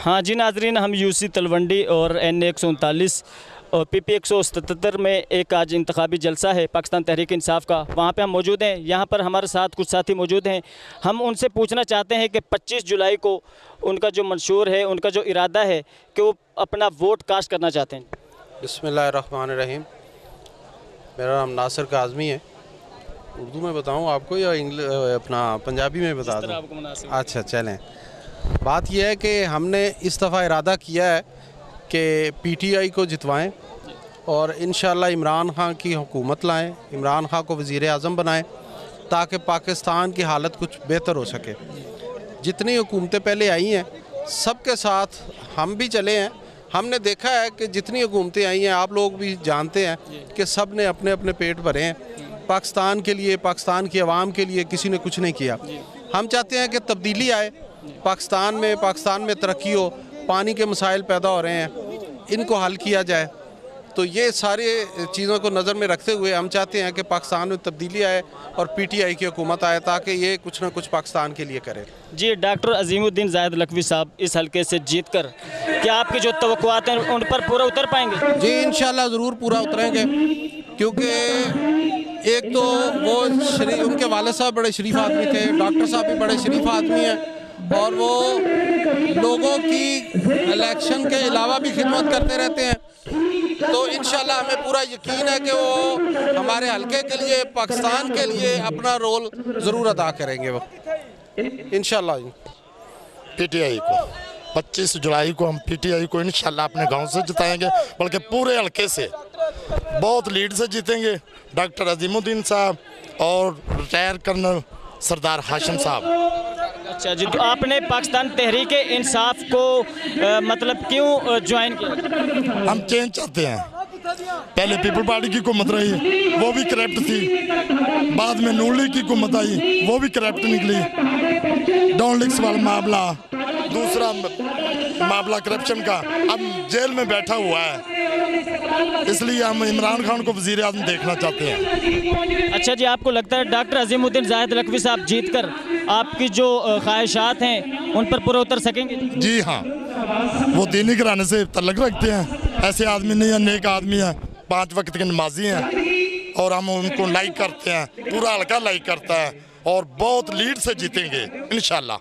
हाँ जी नाजरीन, हम यूसी तलवंडी और NA 139 और PP 177 में एक आज इंतखाबी जलसा है पाकिस्तान तहरीक इंसाफ का, वहाँ पे हम मौजूद हैं। यहाँ पर हमारे साथ कुछ साथी मौजूद हैं। हम उनसे पूछना चाहते हैं कि 25 जुलाई को उनका जो मंशूर है, उनका जो इरादा है कि वो अपना वोट कास्ट करना चाहते हैं। बिस्मिल्लाहिर्रहमानिर्रहीम। मेरा नाम नासिर काज़मी है। उर्दू में बताऊँ आपको या अपना पंजाबी में बता दूँ? अच्छा चलें। बात यह है कि हमने इस दफ़ा इरादा किया है कि PTI को जितवाएं और इंशाअल्लाह इमरान खान की हुकूमत लाएं, इमरान खान को वज़ीर आज़म बनाएं ताकि पाकिस्तान की हालत कुछ बेहतर हो सके। जितनी हुकूमतें पहले आई हैं सबके साथ हम भी चले हैं। हमने देखा है कि जितनी हुकूमतें आई हैं, आप लोग भी जानते हैं कि सब ने अपने अपने पेट भरे हैं। पाकिस्तान के लिए, पाकिस्तान की आवाम के लिए किसी ने कुछ नहीं किया। हम चाहते हैं कि तब्दीली आए पाकिस्तान में तरक्की हो। पानी के मसाइल पैदा हो रहे हैं, इनको हल किया जाए। तो ये सारे चीज़ों को नज़र में रखते हुए हम चाहते हैं कि पाकिस्तान में तब्दीली आए और PTI की हुकूमत आए ताकि ये कुछ ना कुछ पाकिस्तान के लिए करे। जी, डॉक्टर अजीमुद्दीन जाहिद लखवी साहब इस हल्के से जीतकर क्या आपकी जो तवक्कुआत हैं उन पर पूरा उतर पाएंगे? जी इंशाल्लाह ज़रूर पूरा उतरेंगे, क्योंकि एक तो वो उनके वाले साहब बड़े शरीफ आदमी थे, डॉक्टर साहब भी बड़े शरीफ आदमी हैं और वो लोगों की इलेक्शन के अलावा भी खिदमत करते रहते हैं। तो इंशाल्लाह हमें पूरा यकीन है कि वो हमारे हल्के के लिए, पाकिस्तान के लिए अपना रोल ज़रूर अदा करेंगे वो इंशाल्लाह। PTI को 25 जुलाई को हम PTI को इंशाल्लाह अपने गांव से जिताएंगे, बल्कि पूरे हल्के से बहुत लीड से जीतेंगे। डॉक्टर अजीमुद्दीन साहब और रिटायर कर्नल सरदार हाशिम साहब। अच्छा जी, तो आपने पाकिस्तान तहरीक इंसाफ को मतलब क्यों ज्वाइन किया? हम चेंज चाहते हैं। पहले पीपल पार्टी की हुकूमत रही, वो भी करप्ट थी। बाद में नून लीग की हुकूमत आई, वो भी करप्ट निकली। डॉन लिक्स वाला मामला, दूसरा मामला करप्शन का, अब जेल में बैठा हुआ है। इसलिए हम इमरान खान को वज़ीर आज़म देखना चाहते हैं। अच्छा जी, आपको लगता है डॉक्टर अजीमुद्दीन जाहिद लखवी साहब जीतकर आपकी जो ख्वाहिशात हैं उन पर पूरा उतर सकेंगे? जी हाँ, वो दीनी घराने से तल्लुक़ रखते हैं। ऐसे आदमी नहीं है, नेक आदमी है, 5 वक्त के नमाजी हैं और हम उनको लाइक करते हैं। पूरा हल्का लाइक करता है और बहुत लीड से जीतेंगे इंशाल्लाह।